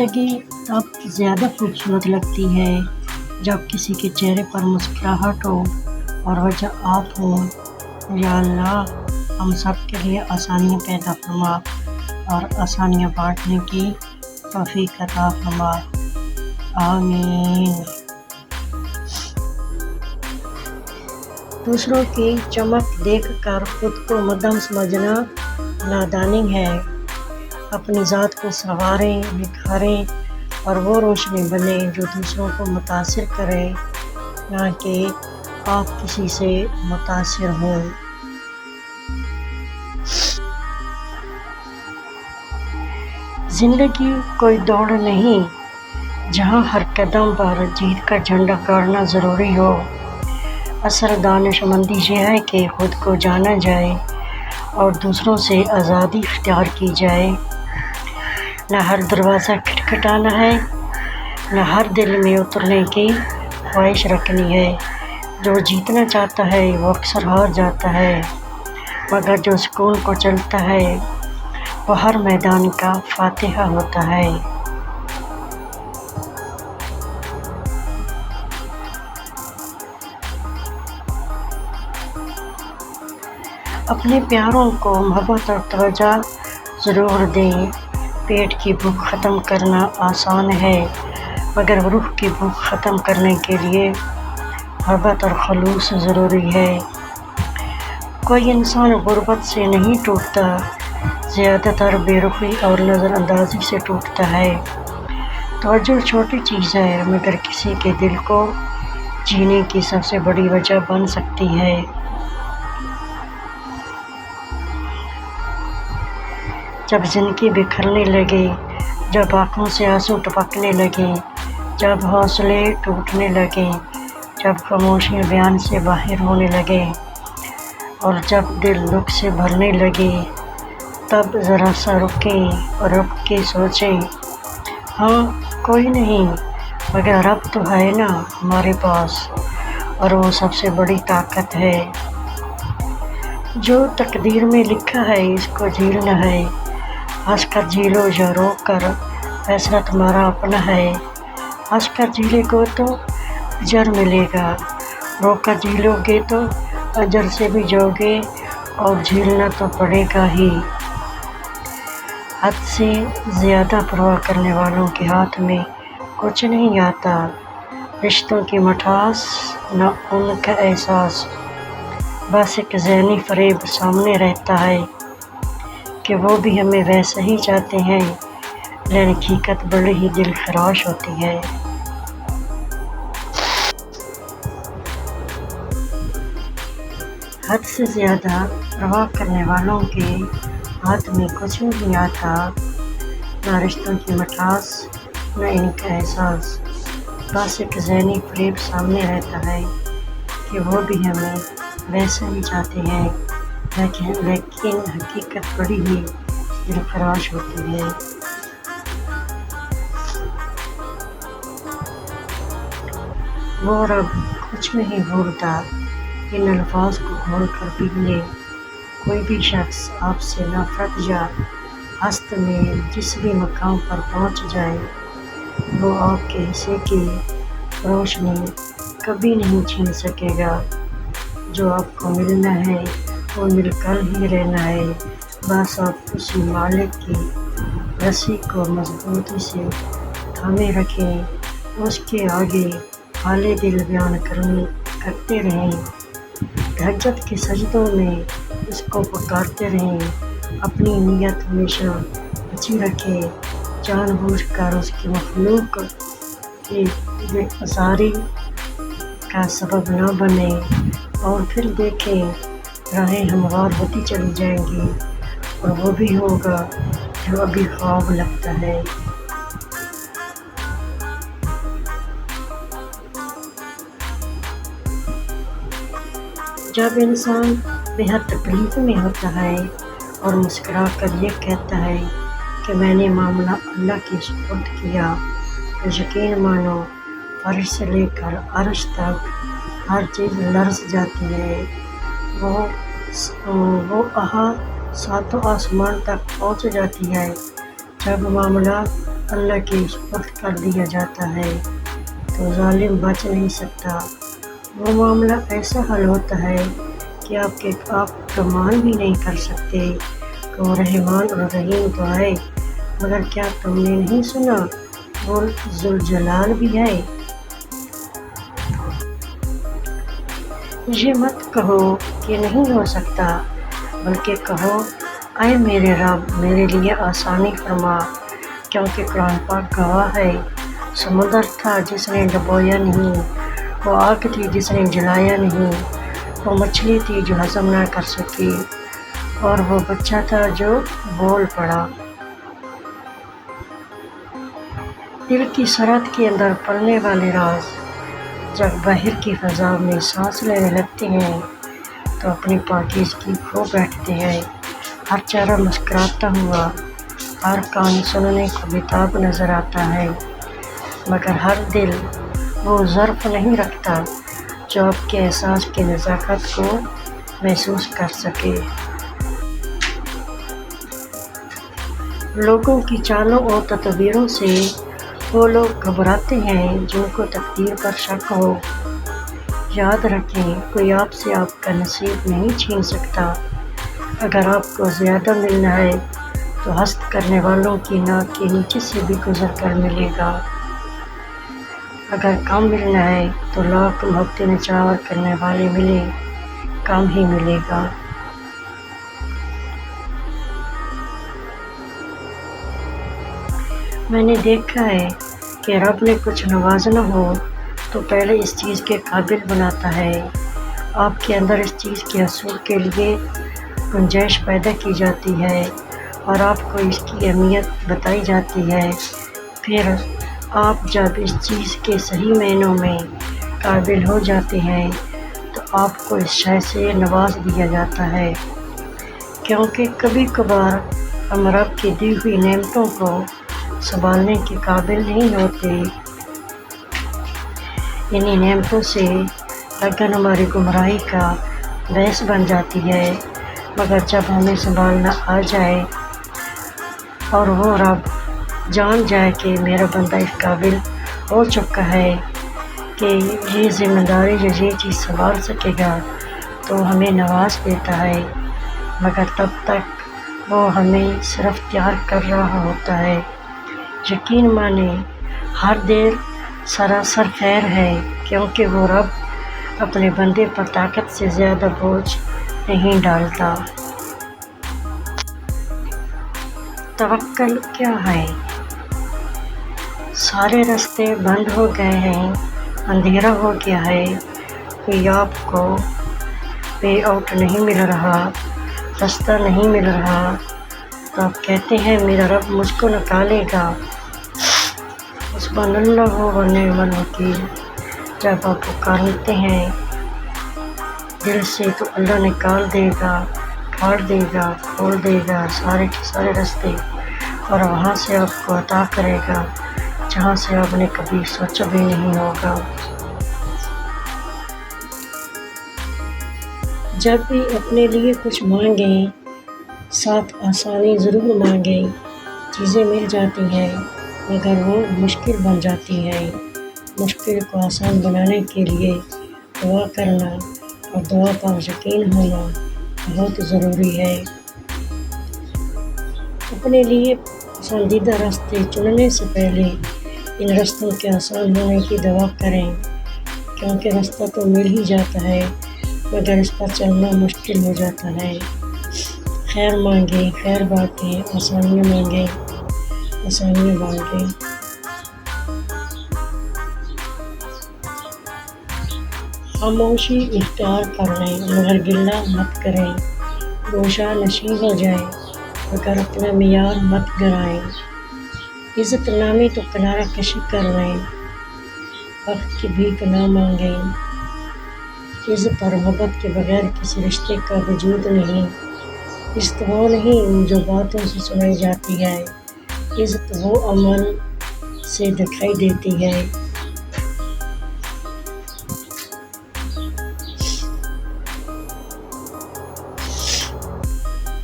زندگی تب زیادہ خوبصورت لگتی ہے جب کسی کے چہرے پر مسکراہٹ ہو اور وجہ آپ ہوں۔ یا اللہ ہم سب کے لیے آسانیاں پیدا فرما اور آسانیاں بانٹنے کی توفیق عطا فرما، آمین۔ دوسروں کی چمک دیکھ کر خود کو مدھم سمجھنا نادانی ہے۔ اپنی ذات کو سنواریں، نکھاریں اور وہ روشنی بنیں جو دوسروں کو متاثر کرے، نہ کہ آپ کسی سے متاثر ہوں۔ زندگی کوئی دوڑ نہیں جہاں ہر قدم پر جیت کا جھنڈا گاڑنا ضروری ہو۔ اصل دانش مندی یہ ہے کہ خود کو جانا جائے اور دوسروں سے آزادی اختیار کی جائے۔ نہ ہر دروازہ کھٹکھٹانا ہے، نہ ہر دل میں اترنے کی خواہش رکھنی ہے۔ جو جیتنا چاہتا ہے وہ اکثر ہار جاتا ہے، مگر جو سکون کو چلتا ہے وہ ہر میدان کا فاتح ہوتا ہے۔ اپنے پیاروں کو محبت اور توجہ ضرور دیں۔ پیٹ کی بھوک ختم کرنا آسان ہے، مگر روح کی بھوک ختم کرنے کے لیے محبت اور خلوص ضروری ہے۔ کوئی انسان غربت سے نہیں ٹوٹتا، زیادہ تر بے رخی اور نظر اندازی سے ٹوٹتا ہے۔ توجہ چھوٹی چیز ہے، مگر کسی کے دل کو جینے کی سب سے بڑی وجہ بن سکتی ہے۔ جب زندگی بکھرنے لگے، جب آنکھوں سے آنسو ٹپکنے لگیں، جب حوصلے ٹوٹنے لگیں، جب خاموشیاں بیان سے باہر ہونے لگیں اور جب دل دکھ سے بھرنے لگے، تب ذرا سا رکیں اور رک کے سوچیں، ہاں کوئی نہیں مگر رب تو ہے نا ہمارے پاس، اور وہ سب سے بڑی طاقت ہے۔ جو تقدیر میں لکھا ہے اس کو جھیلنا ہے، ہنس کر جھیلو یا رو کر، فیصلہ تمہارا اپنا ہے۔ ہنس کر جھیلے گو تو اجر ملے گا، رو کر جھیلو گے تو اجر سے بھی جاؤ گے اور جھیلنا تو پڑے گا ہی۔ حد سے زیادہ پرواہ کرنے والوں کے ہاتھ میں کچھ نہیں آتا، رشتوں کی مٹھاس نہ ان کا احساس، بس ایک ذہنی فریب سامنے رہتا ہے کہ وہ بھی ہمیں ویسا ہی چاہتے ہیں، لیکن حقیقت بڑی ہی دل خراش ہوتی ہے۔ حد سے زیادہ پرواہ کرنے والوں کے ہاتھ میں کچھ نہیں آتا، نہ رشتوں کی مٹھاس نہ ان کا احساس، بس ایک ذہنی فریب سامنے رہتا ہے کہ وہ بھی ہمیں ویسا ہی چاہتے ہیں، لیکن حقیقت بڑی ہی دلخراش ہوتی ہے۔ وہ رب کچھ نہیں بھولتا، ان الفاظ کو کھول کر پی لے۔ کوئی بھی شخص آپ سے نفرت یا حسد میں جس بھی مقام پر پہنچ جائے، وہ آپ کے حصے کی روشنی کبھی نہیں چھین سکے گا۔ جو آپ کو ملنا ہے وہ مل کر ہی رہنا ہے، بس آپ اسی مالک کی رسی کو مضبوطی سے تھامے رکھیں، اس کے آگے حال دل بیان کرتے رہیں، تہجد کے سجدوں میں اس کو پکارتے رہیں، اپنی نیت ہمیشہ اچھی رکھیں، جان بوجھ کر اس کی مخلوق کی بے آزاری کا سبب نہ بنے، اور پھر دیکھیں راہیں ہموار ہوتی چلی جائیں گی اور وہ بھی ہوگا جو ابھی خواب لگتا ہے۔ جب انسان بے حد تکلیف میں ہوتا ہے اور مسکرا کر یہ کہتا ہے کہ میں نے معاملہ اللہ کے سپرد کیا، تو یقین مانو فرش سے لے کر عرش تک ہر چیز لرز جاتی ہے۔ وہ آہ ساتوں آسمان تک پہنچ جاتی ہے۔ جب معاملہ اللہ کے سپرد کر دیا جاتا ہے تو ظالم بچ نہیں سکتا۔ وہ معاملہ ایسا حل ہوتا ہے کہ آپ گمان بھی نہیں کر سکتے کہ وہ رحمان اور رحیم تو ہے، مگر کیا تم نے نہیں سنا وہ ذوالجلال بھی ہے۔ یہ مت کہو کہ نہیں ہو سکتا، بلکہ کہو اے میرے رب میرے لیے آسانی فرما، کیونکہ قرآن پاک گواہ ہے۔ سمندر تھا جس نے ڈبویا نہیں، وہ آگ تھی جس نے جلایا نہیں، وہ مچھلی تھی جو ہضم نہ کر سکی، اور وہ بچہ تھا جو بول پڑا۔ دل کی سرحد کے اندر پلنے والے راز جب باہر کی فضا میں سانس لینے لگتے ہیں تو اپنی پاکیزگی کھو بیٹھتے ہیں۔ ہر چہرہ مسکراتا ہوا، ہر کان سننے کو بیتاب نظر آتا ہے، مگر ہر دل وہ ظرف نہیں رکھتا جو آپ کے احساس کی نزاکت کو محسوس کر سکے۔ لوگوں کی چالوں اور تدبیروں سے وہ لوگ گھبراتے ہیں جن کو تقدیر پر شک ہو۔ یاد رکھیں کوئی آپ سے آپ کا نصیب نہیں چھین سکتا۔ اگر آپ کو زیادہ ملنا ہے تو حسد کرنے والوں کی ناک کے نیچے سے بھی گزر کر ملے گا، اگر کم ملنا ہے تو لاکھ محبتیں نچھاور کرنے والے ملے کم ہی ملے گا۔ میں نے دیکھا ہے کہ رب نے کچھ نوازنا ہو تو پہلے اس چیز کے قابل بناتا ہے۔ آپ کے اندر اس چیز کے حصول کے لیے گنجائش پیدا کی جاتی ہے اور آپ کو اس کی اہمیت بتائی جاتی ہے۔ پھر آپ جب اس چیز کے صحیح معنوں میں قابل ہو جاتے ہیں تو آپ کو اس شے سے نواز دیا جاتا ہے، کیونکہ کبھی کبھار ہم رب کی دی ہوئی نعمتوں کو سنبھالنے کے قابل نہیں ہوتے۔ انہی نعمتوں سے لگن ہماری گمراہی کا باعث بن جاتی ہے، مگر جب ہمیں سنبھالنا آ جائے اور وہ رب جان جائے کہ میرا بندہ اس قابل ہو چکا ہے کہ یہ ذمہ داری جو یہ چیز سنبھال سکے گا تو ہمیں نواز دیتا ہے، مگر تب تک وہ ہمیں صرف تیار کر رہا ہوتا ہے۔ یقین مانیں ہر دیر سراسر خیر ہے، کیونکہ وہ رب اپنے بندے پر طاقت سے زیادہ بوجھ نہیں ڈالتا۔ توکل کیا ہے؟ سارے راستے بند ہو گئے ہیں، اندھیرا ہو گیا ہے، کوئی آپ کو وے آؤٹ نہیں مل رہا، راستہ نہیں مل رہا، تو آپ کہتے ہیں میرا رب مجھ کو نکالے گا۔ سبحان اللہ و نعم الوکیل۔ جب آپ پکارتے ہیں دل سے تو اللہ نکال دے گا، پھاڑ دے گا، کھول دے گا سارے کے سارے راستے، اور وہاں سے آپ کو عطا کرے گا جہاں سے آپ نے کبھی سوچا بھی نہیں ہوگا۔ جب بھی اپنے لیے کچھ مانگیں ساتھ آسانی ضرور مانگیں، چیزیں مل جاتی ہیں مگر وہ مشکل بن جاتی ہیں۔ مشکل کو آسان بنانے کے لیے دعا کرنا اور دعا پر یقین ہونا بہت ضروری ہے۔ اپنے لیے پسندیدہ راستے چننے سے پہلے ان راستوں کے آسان ہونے کی دعا کریں، کیونکہ راستہ تو مل ہی جاتا ہے مگر اس پر چلنا مشکل ہو جاتا ہے۔ خیر مانگیں، خیر بانٹیں، آسانیاں مانگیں، آسانیاں بانٹیں۔ خاموشی اختیار کر لیں مگر گلہ مت کریں، گوشہ نشین ہو جائیں مگر اپنا معیار مت گرائیں۔ عزت نامی تو کنارہ کشی کر لیں، وقت کی بھیک نہ مانگیں۔ عزت اور محبت کے بغیر کسی رشتے کا وجود نہیں۔ عزت وہ نہیں جو باتوں سے سنائی جاتی ہے، عزت وہ عمل سے دکھائی دیتی ہے۔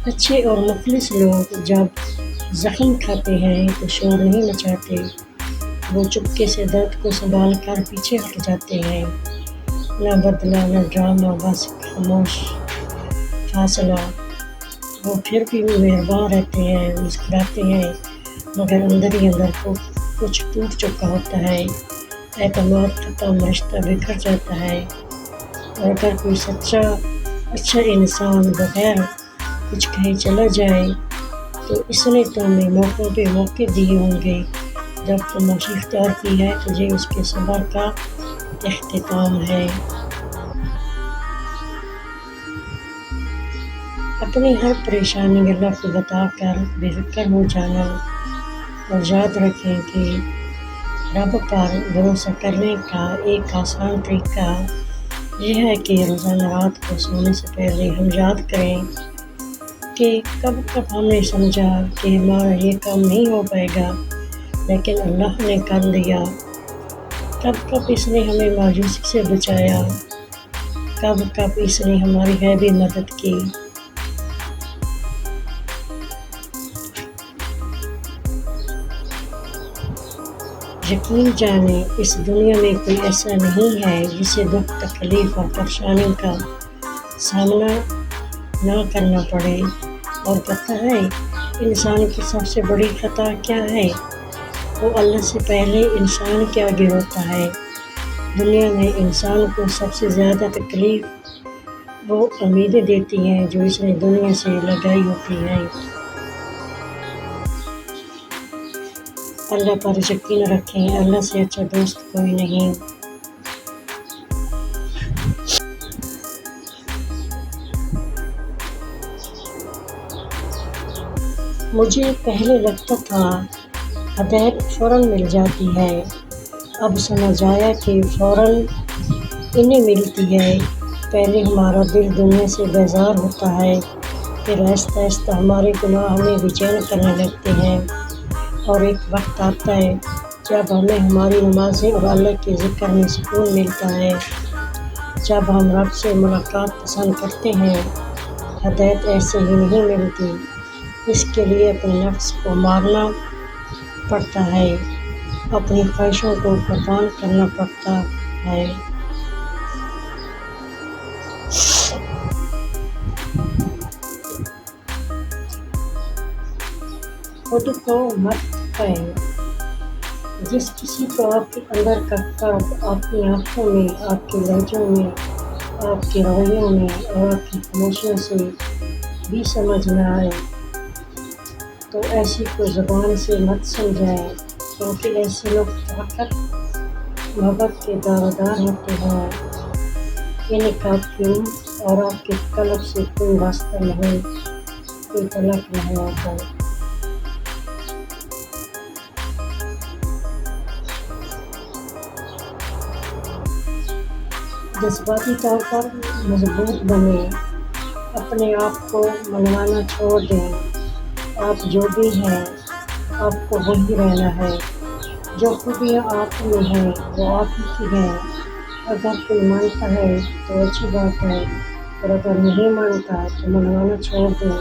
اچھے اور مخلص لوگ جب زخم کھاتے ہیں تو شور نہیں مچاتے، وہ چپکے سے درد کو سنبھال کر پیچھے ہٹ جاتے ہیں۔ نہ بدلہ نہ ڈرامہ، بس خاموش فاصلہ۔ وہ پھر بھی مہربان رہتے ہیں، مسکراتے ہیں، مگر اندر ہی اندر کو کچھ ٹوٹ چکا ہوتا ہے۔ اعتماد ختم، رشتہ بکھر جاتا ہے، اور اگر کوئی سچا اچھا انسان بغیر کچھ کہے چلا جائے تو اس نے تمہیں موقعوں پہ موقع دیے ہوں گے۔ جب خاموشی اختیار کی ہے، تجھے اس کے صبر کا اختتام ہے۔ اپنی ہر پریشانی اللہ کو بتا کر بے فکر ہو جانا، اور یاد رکھیں کہ رب پر بھروسہ کرنے کا ایک آسان طریقہ یہ ہے کہ روزانہ رات کو سونے سے پہلے ہم یاد کریں کہ کب کب ہم نے سمجھا کہ ہمارا یہ کام نہیں ہو پائے گا، لیکن اللہ نے کر دیا۔ کب کب اس نے ہمیں مایوسی سے بچایا، کب کب اس نے ہماری غیبی مدد کی۔ یقین جانیں، اس دنیا میں کوئی ایسا نہیں ہے جسے دکھ، تکلیف اور پریشانی کا سامنا نہ کرنا پڑے۔ اور پتہ ہے انسان کی سب سے بڑی خطا کیا ہے؟ وہ اللہ سے پہلے انسان کے آگے ہوتا ہے۔ دنیا میں انسان کو سب سے زیادہ تکلیف وہ امیدیں دیتی ہیں جو اس نے دنیا سے لگائی ہوتی ہیں۔ اللہ پر یقین رکھیں، اللہ سے اچھا دوست کوئی نہیں۔ مجھے پہلے لگتا تھا ہدایت فوراً مل جاتی ہے، اب سمجھ آیا کہ فوراً انہیں ملتی ہے۔ پہلے ہمارا دل دنیا سے بیزار ہوتا ہے، پھر آہستہ آہستہ ہمارے گناہ ہمیں بے چین کرنے لگتے ہیں، اور ایک وقت آتا ہے جب ہمیں ہماری نمازیں اور اللہ کے ذکر میں سکون ملتا ہے، جب ہم رب سے ملاقات پسند کرتے ہیں۔ ہدایت ایسے ہی نہیں ملتی، اس کے لیے اپنے نفس کو مارنا پڑتا ہے، اپنی خواہشوں کو قربان کرنا پڑتا ہے۔ خود کو مت کہیں۔ جس کسی کو آپ کے اندر کا فرق آپ کی آنکھوں میں، آپ کے لہجوں میں، آپ کے رویوں میں اور آپ کی خاموشیوں سے بھی سمجھ نہ آئے تو ایسی کو زبان سے مت سمجھائیں، کیونکہ ایسے لوگ فقط محبت کے دعویدار ہوتے ہیں۔ ان کا آپ کی اور آپ کے قلب سے کوئی واسطہ نہیں، کوئی تعلق نہیں ہوتا۔ جذباتی طور پر مضبوط بنیں، اپنے آپ کو منوانا چھوڑ دیں۔ آپ جو بھی ہیں، آپ کو وہی رہنا ہے۔ جو خوبیاں آپ میں ہیں وہ آپ ہی کی ہیں۔ اگر کوئی مانتا ہے تو اچھی بات ہے، اور اگر نہیں مانتا تو منوانا چھوڑ دیں۔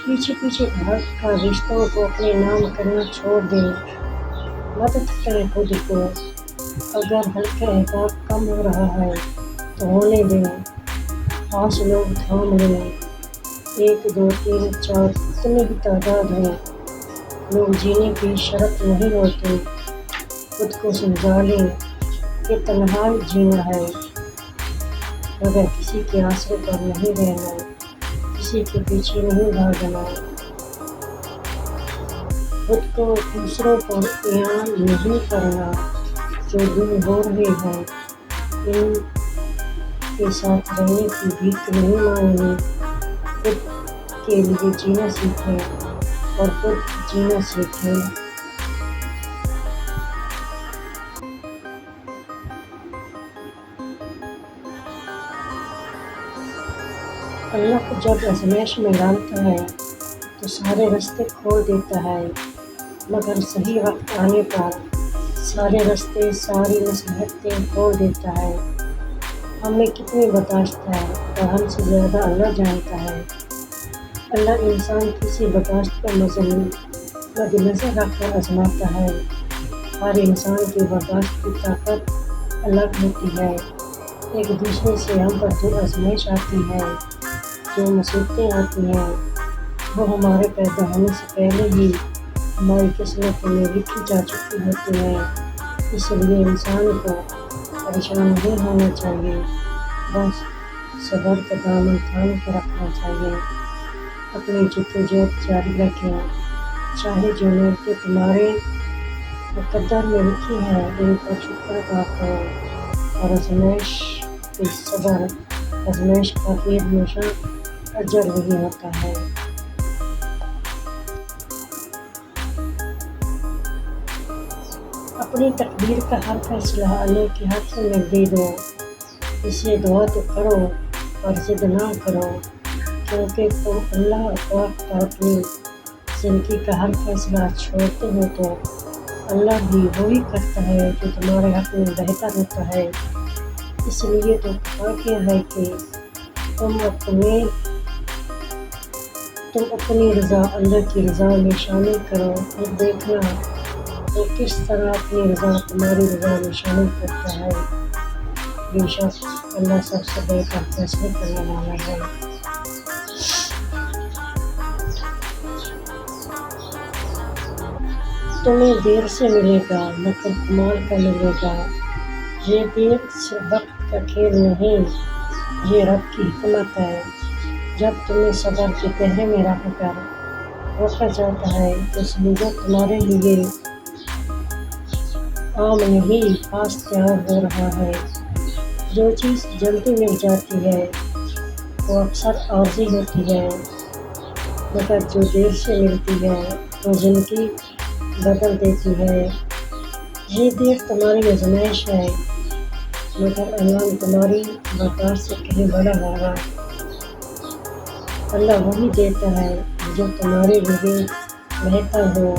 پیچھے پیچھے بھاگ کر رشتوں کو اپنے نام کرنا چھوڑ دیں۔ مت تھکیں خود کو، اگر ہلکا احباب کم ہو رہا ہے تو ہونے دیں، خاص لوگ تھام لیں۔ 1 2 3 4 کتنی بھی تعداد ہو، لوگ جینے کی شرط نہیں ہوتے۔ خود کو سمجھا لیں کہ تنہا جینا ہے، مگر کسی کے آسرے پر نہیں رہنا، کسی کے پیچھے نہیں بھاگنا۔ خود کو دوسروں پر اعان نہیں کرنا۔ جو دن ہو رہے ہیں ان کے ساتھ رہنے کی بھیک نہیں مانگنی۔ خود کے لیے جینا سیکھیں اور خود جینا سیکھیں۔ اللہ جب آزمائش میں ڈالتا ہے تو سارے راستے کھول دیتا ہے، مگر صحیح وقت آنے پر سارے راستے، ساری مصلحتیں کھول دیتا ہے۔ ہم میں کتنی برداشت ہے اور ہم سے زیادہ اللہ جانتا ہے۔ اللہ انسان کسی برداشت کا مد نظر رکھ کر آزماتا ہے۔ ہر انسان کی برداشت کی طاقت الگ ہوتی ہے۔ ایک دوسرے سے ہم پر جو آزمائش آتی ہے، جو مصیبتیں آتی ہیں، وہ ہمارے پیدا ہونے سے پہلے ہی ہماری قسمت میں لکھی جا چکی ہوتی ہیں۔ اس لیے انسان کو پریشان نہیں ہونا چاہیے، بس صبر کا دامن تھام کے رکھنا چاہیے۔ اپنی جدوجہد جاری رکھیں، چاہے جو نعمتیں تمہارے مقدر میں لکھی ہیں ان پر شکر ادا کرو، اور آزمائش پہ صبر۔ آزمائش کا پھر ہمیشہ اجر وہی ہوتا ہے۔ اپنی تقدیر کا ہر فیصلہ اللہ کے ہاتھ میں دے دو۔ اسے دعا تو کرو پر ضد نہ کرو، کیونکہ تم اللہ پاک پر اپنی زندگی کا ہر فیصلہ چھوڑتے ہو تو اللہ بھی وہی کرتا ہے جو تمہارے حق میں بہتر ہوتا ہے۔ اس لیے تو کہا گیا ہے کہ تم اپنی رضا اللہ کی رضا میں شامل کرو، اور دیکھنا وہ کس طرح اپنی رضا تمہاری رضا میں شامل کرتا ہے۔ بے شک اللہ سب سے بہتر فیصلے کرنے والا ہے۔ تمہیں دیر سے ملے گا مگر کمال کا ملے گا۔ یہ دیر صرف وقت کا کھیل نہیں، یہ رب کی حکمت ہے۔ جب تمہیں صبر کے پہرے میں رکھ کر روکا جاتا ہے تو سمجھو تمہارے لیے عام نہیں، خاص تیار ہو رہا ہے۔ جو چیز جلدی مل جاتی ہے وہ اکثر عارضی ہوتی ہے، مگر جو دیر سے ملتی ہے وہ زندگی بدل دیتی ہے۔ یہ دیر تمہاری آزمائش ہے، مگر انعام تمہاری برداشت سے کہیں بڑا ہوگا۔ اللہ وہی دیتا ہے جو تمہارے لیے بہتر ہو،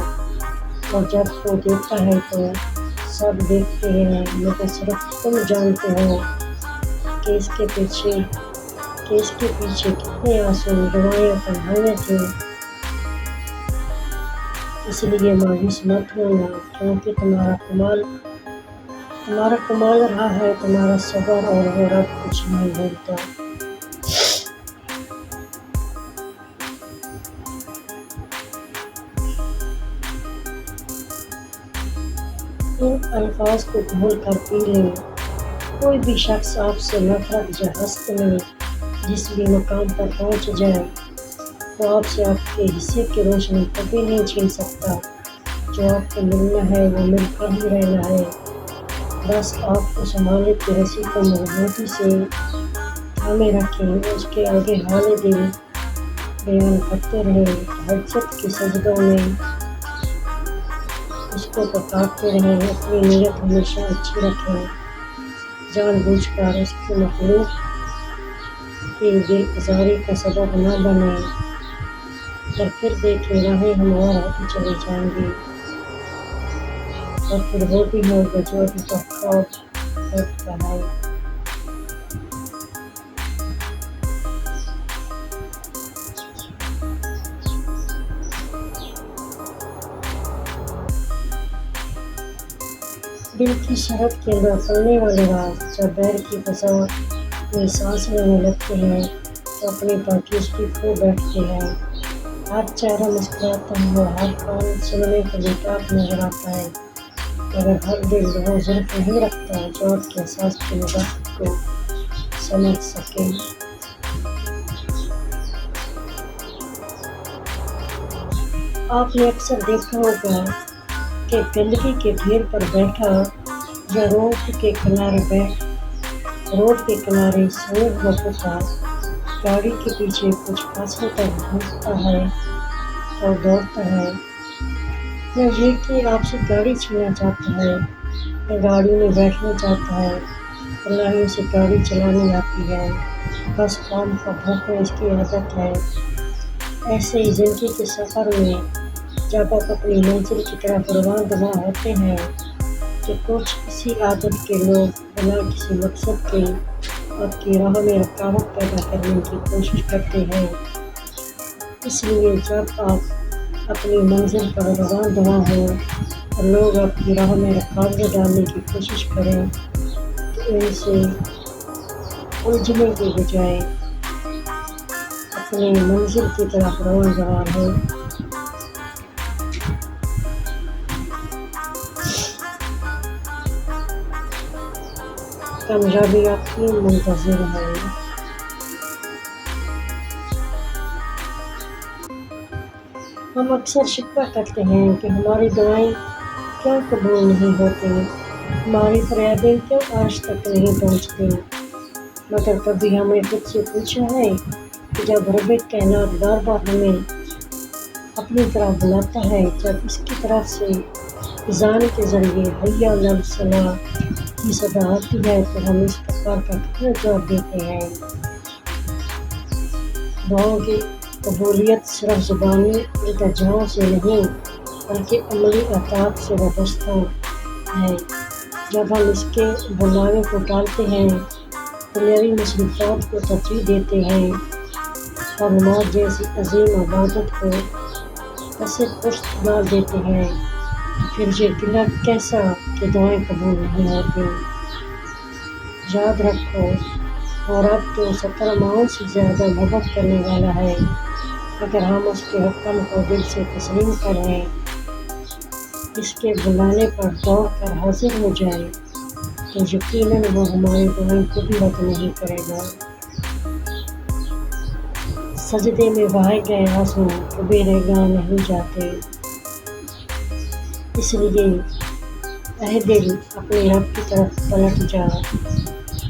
اور جب وہ دیتا ہے تو سب دیکھتے ہیں، مگر صرف تم جانتے ہو کہ اس کے پیچھے کتنے آنسو، دعائیں، تنہائیاں تھیں۔ اس لیے مایوس مت ہونا، کیونکہ تمہارا کمال رہا ہے تمہارا صبر، اور وہ رب کچھ نہیں بھولتا۔ ان الفاظ کو گھول کر پی لیں۔ کوئی بھی شخص آپ سے نفرت یا حسد میں جس بھی مقام پر پہنچ جائے، وہ آپ سے آپ کے حصے کی روشنی کبھی نہیں چھین سکتا۔ جو آپ کو ملنا ہے وہ مل کر ہی رہنا ہے۔ بس آپ اس مالک کی رسی کو مضبوطی سے تھامے رکھیں، اس کے آگے حال دل بیان کرتے رہیں، تہجد کے سجدوں میں اس کو پکارتے رہیں۔ اپنی نیت ہمیشہ اچھی رکھیں، جان بوجھ کر اس کی مخلوق کی دل آزاری کا سبب نہ بنیں، اور پھر دیکھیں راہیں ہموار ہوتی چلی جائیں گی، اور پھر وہ بھی ہوگا جو ابھی تک خواب دیکھتا ہے۔ دل کی شرط کے اندر پڑنے والے راز جب بیر کی فضا میں سانس لینے لگتے ہیں تو اپنی پاکیزگی کھو بیٹھتے ہیں۔ ہر چہرہ مسکراتا ہے، ہر کان سننے کے لیے پاک نظر آتا ہے، مگر ہر دل وہ ظرف نہیں رکھتا جو آپ کے احساس کی نزاکت کو سمجھ سکے۔ آپ نے اکثر دیکھا ہوگا کہ گندگی کے ڈھیر پر بیٹھا یا روڈ کے کنارے سوئے ہوا کتا گاڑی کے پیچھے کچھ فاصلے تک بھونکتا ہے اور دوڑتا ہے، یا یہ کہ آپ سے گاڑی چھیننا چاہتا ہے یا گاڑی میں بیٹھنا چاہتا ہے، اور نہ ہی اسے گاڑی چلانی آتی ہے، بس خام خواہ بھونکنا اس کی عادت ہے۔ ایسے ہی زندگی کے سفر میں جب آپ اپنی منزل کی طرف رواں ہوتے ہیں کہ کچھ اسی عادت کے لوگ بنا کسی مقصد کے آپ کی راہ میں رکاوٹ پیدا کرنے کی کوشش کرتے ہیں۔ اس لیے جب آپ اپنی منزل پر رواں ہوں اور لوگ آپ کی راہ میں رکاوٹیں ڈالنے کی کوشش کریں تو ان سے الجھنے کے بجائے اپنی منزل کی طرف رواں ہوں۔ کامیابی آپ کی منتظر ہے۔ ہم اکثر شکوہ کرتے ہیں کہ ہماری دعائیں کیوں قبول نہیں ہوتی، ہماری فریادیں کیوں آج تک نہیں پہنچتی، مگر کبھی ہم نے خود سے پوچھا ہے کہ جب رب کائنات بار بار ہمیں اپنی طرف بلاتا ہے، جب اس کی طرف سے اذان کے ذریعے حی علی الصلاۃ کی صدا آتی ہے تو ہم اس پکار کا کتنا جواب دیتے ہیں۔ دعاؤں کی قبولیت صرف زبانی التجاؤں سے نہیں بلکہ عملی اطاعت سے وابستہ ہے۔ جب ہم اس کے بلاوے کو ٹالتے ہیں، دنیاوی مصروفات کو ترجیح دیتے ہیں اور نماز جیسی عظیم عبادت کو پس پشت ڈال دیتے ہیں تو پھر یہ گلہ کیسا کہ دعائیں قبول نہیں ہوتی۔ یاد رکھو، اور اب تو 17 ماہوں سے زیادہ محبت کرنے والا ہے۔ اگر ہم اس کے حکم کو دل سے تسلیم کریں، اس کے بلانے پر دوڑ کر حاضر ہو جائیں تو یقیناً وہ ہماری دعائیں کبھی رد نہیں کرے گا۔ سجدے میں بہائے گئے آنسو کبھی رنگا نہیں جاتے، اس لیے اے دل اپنے رب کی طرف پلٹ جا،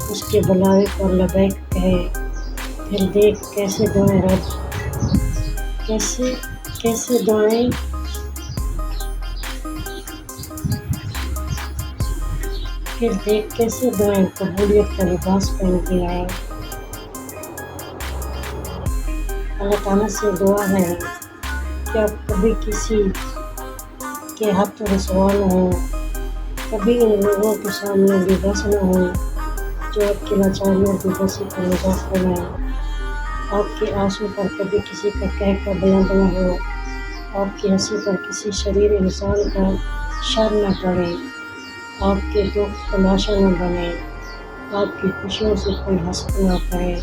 اس کے بلاوے پر لبیک کہے، پھر دیکھ کیسے دعائیں قبولیت کا لباس پہنتی ہیں۔ اللہ تعالیٰ سے دعا ہے کہ آپ کبھی کسی کے حق رسوا نہ ہوں، کبھی ان لوگوں کے سامنے بے بس نہ ہوں جو آپ کی لاچاریوں کی بسی پر مذاق بنائیں۔ آپ کے آنسو پر کبھی کسی کا قہقہ بلند نہ ہو، آپ کی ہنسی پر کسی شریر انسان کا شر نہ پڑے، آپ کے دکھ تماشا نہ بنے، آپ کی خوشیوں سے کوئی حسد نہ کرے،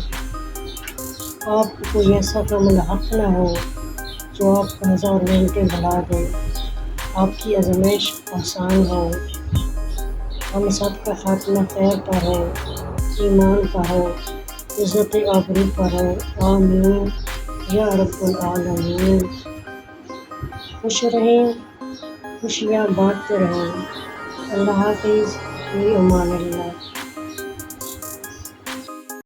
آپ کو کوئی ایسا کام لاحق نہ ہو جو آپ کو 1000 نعمتیں بھلا دے، آپ کی آزمائش آسان ہو۔ ہم سب کا خاتمہ خیر پر ہو، ایمان پر ہو، عزت آبرو پر ہو، آمین یا رب العالمین۔ خوش رہیں، خوشیاں بانٹتے رہیں۔ اللہ حافظ، فی امان اللہ۔